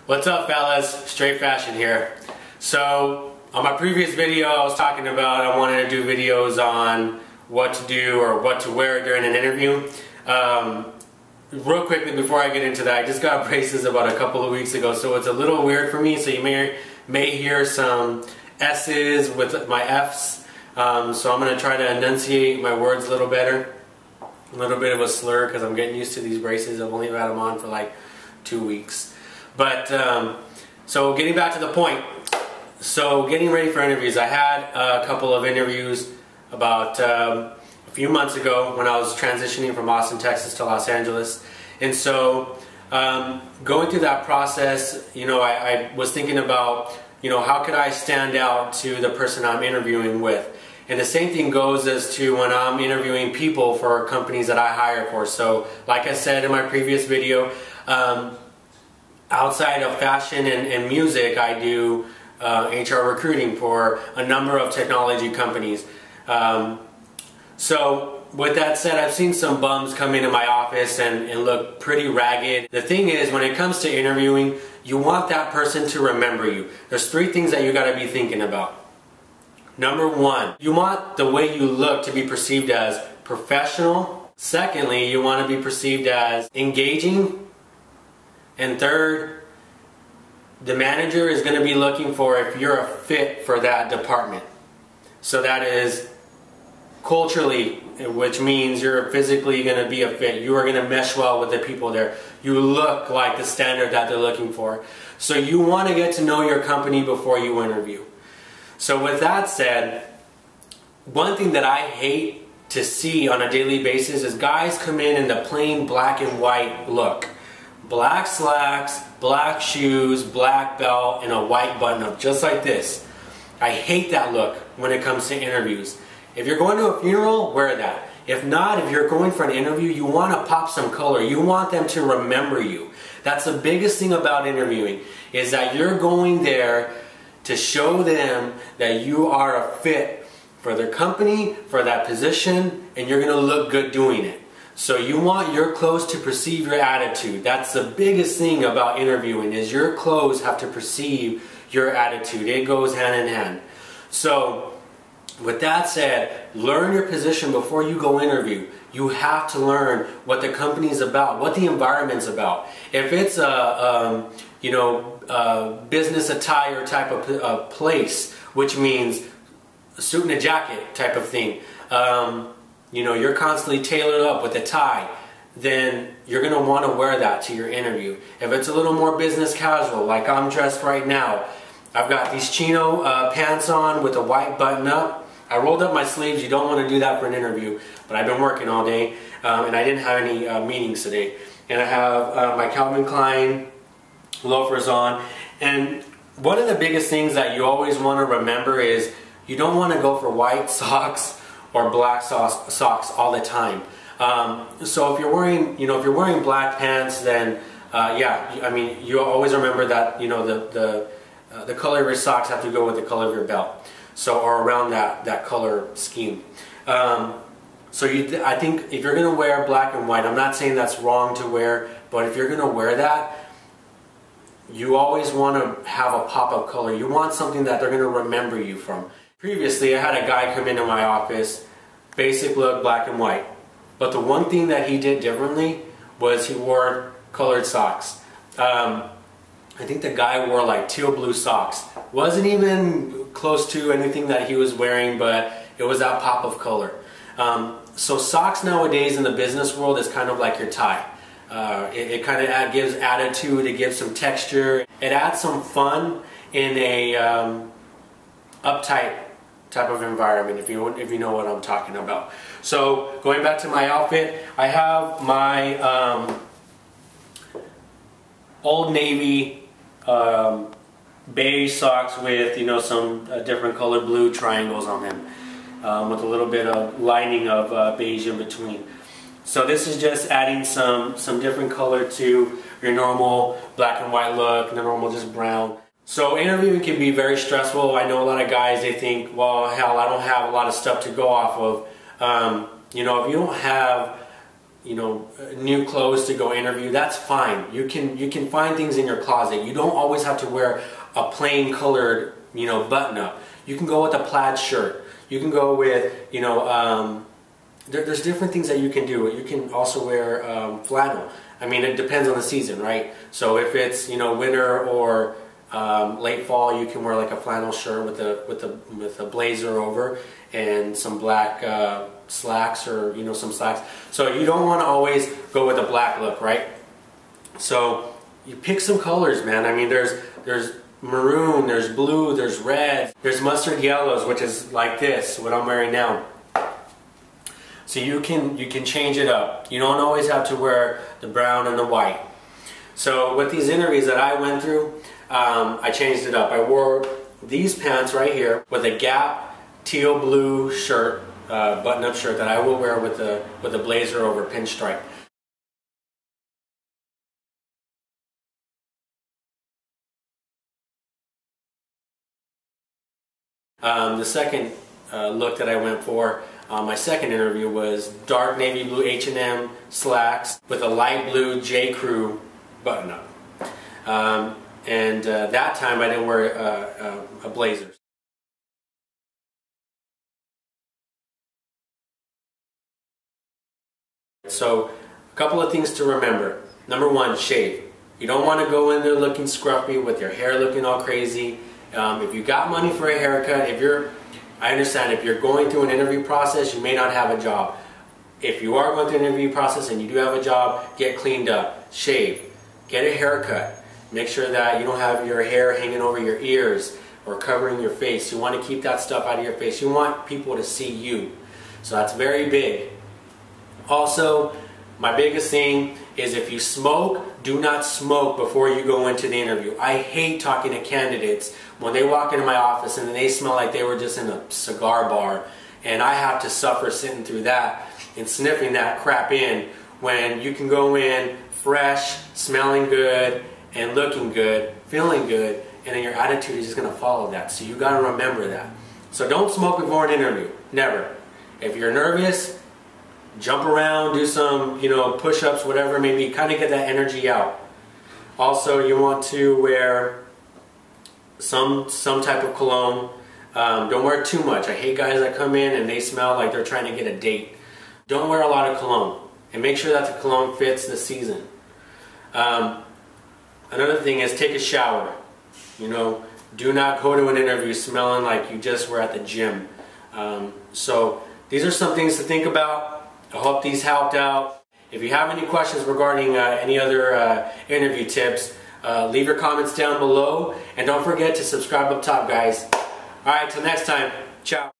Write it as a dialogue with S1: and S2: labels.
S1: What's up, fellas? Straight Fashion here. So on my previous video I was talking about I wanted to do videos on what to do or what to wear during an interview. Real quickly before I get into that, I just got braces about a couple of weeks ago, so it's a little weird for me, so you may hear some S's with my F's. So I'm going to try to enunciate my words a little better. A little bit of a slur because I'm getting used to these braces. I've only had them on for like 2 weeks. But so getting back to the point, so getting ready for interviews. I had a couple of interviews about a few months ago when I was transitioning from Austin, Texas to Los Angeles. And so going through that process, you know, I was thinking about, you know, how could I stand out to the person I'm interviewing with? And the same thing goes as to when I'm interviewing people for companies that I hire for. So like I said in my previous video, outside of fashion and music, I do HR recruiting for a number of technology companies. So with that said, I've seen some bums come into my office and look pretty ragged. The thing is, when it comes to interviewing, you want that person to remember you. There's 3 things that you got to be thinking about. Number 1, you want the way you look to be perceived as professional. Secondly, you want to be perceived as engaging. And third, the manager is going to be looking for if you're a fit for that department. So that is culturally, which means you're physically going to be a fit. You are going to mesh well with the people there. You look like the standard that they're looking for. So you want to get to know your company before you interview. So with that said, one thing that I hate to see on a daily basis is guys come in the plain black and white look. Black slacks, black shoes, black belt, and a white button-up, just like this. I hate that look when it comes to interviews. If you're going to a funeral, wear that. If not, if you're going for an interview, you want to pop some color. You want them to remember you. That's the biggest thing about interviewing, is that you're going there to show them that you are a fit for their company, for that position, and you're going to look good doing it. So you want your clothes to perceive your attitude. That's the biggest thing about interviewing, is your clothes have to perceive your attitude. It goes hand in hand. So with that said, learn your position before you go interview. You have to learn what the company is about, what the environment's about. If it's a business attire type of place, which means a suit and a jacket type of thing, you know, you're constantly tailored up with a tie, then you're going to want to wear that to your interview. If it's a little more business casual, like I'm dressed right now, I've got these chino pants on with a white button up. I rolled up my sleeves. You don't want to do that for an interview, but I've been working all day, and I didn't have any meetings today. And I have my Calvin Klein loafers on. And one of the biggest things that you always want to remember is you don't want to go for white socks or black socks all the time. So if you're wearing black pants, then yeah, I mean, you always remember that, you know, the color of your socks have to go with the color of your belt. So, or around that color scheme. So I think if you're going to wear black and white, I'm not saying that's wrong to wear, but if you're going to wear that, you always want to have a pop of color. You want something that they're going to remember you from. Previously, I had a guy come into my office, basic look, black and white. But the one thing that he did differently was he wore colored socks. I think the guy wore like teal blue socks. Wasn't even close to anything that he was wearing, but it was that pop of color. So socks nowadays in the business world is kind of like your tie. It kind of gives attitude, it gives some texture. It adds some fun in a uptight type of environment, if you know what I'm talking about. So going back to my outfit, I have my Old Navy beige socks with, you know, some different colored blue triangles on them, with a little bit of lining of beige in between. So this is just adding some different color to your normal black and white look, the normal just brown. So interviewing can be very stressful. I know a lot of guys, they think, well, hell, I don't have a lot of stuff to go off of. You know, if you don't have new clothes to go interview, that's fine. You can find things in your closet. You don't always have to wear a plain colored, button up. You can go with a plaid shirt. You can go with, there's different things that you can do. You can also wear flannel. I mean, it depends on the season, right? So if it's, winter or late fall, you can wear like a flannel shirt with a blazer over and some black slacks, or some slacks. So you don't want to always go with a black look, right? So you pick some colors, man. I mean, there's maroon, there's blue, there's red, there's mustard yellows, which is like this, what I'm wearing now. So you can change it up. You don't always have to wear the brown and the white. So with these interviews that I went through, I changed it up. I wore these pants right here with a Gap teal blue shirt, button-up shirt that I will wear with a blazer over pinstripe. The second look that I went for, my second interview, was dark navy blue H&M slacks with a light blue J. Crew button-up. That time I didn't wear a blazer. So a couple of things to remember. Number one, shave. You don't want to go in there looking scruffy with your hair looking all crazy. If you got money for a haircut, I understand if you're going through an interview process, you may not have a job. If you are going through an interview process and you do have a job, get cleaned up, shave, get a haircut. Make sure that you don't have your hair hanging over your ears or covering your face. You want to keep that stuff out of your face. You want people to see you. So that's very big. Also, my biggest thing is if you smoke, do not smoke before you go into the interview. I hate talking to candidates when they walk into my office and they smell like they were just in a cigar bar, and I have to suffer sitting through that and sniffing that crap in, when you can go in fresh, smelling good, and looking good, feeling good, and then your attitude is just going to follow that. So you got to remember that. So don't smoke before an interview. Never. If you're nervous, jump around, do some, push-ups, whatever, maybe kind of get that energy out. Also, you want to wear some type of cologne. Don't wear too much. I hate guys that come in and they smell like they're trying to get a date. Don't wear a lot of cologne, and make sure that the cologne fits the season. Another thing is take a shower. Do not go to an interview smelling like you just were at the gym. So these are some things to think about. I hope these helped out. If you have any questions regarding any other interview tips, leave your comments down below, and don't forget to subscribe up top, guys. Alright, till next time. Ciao.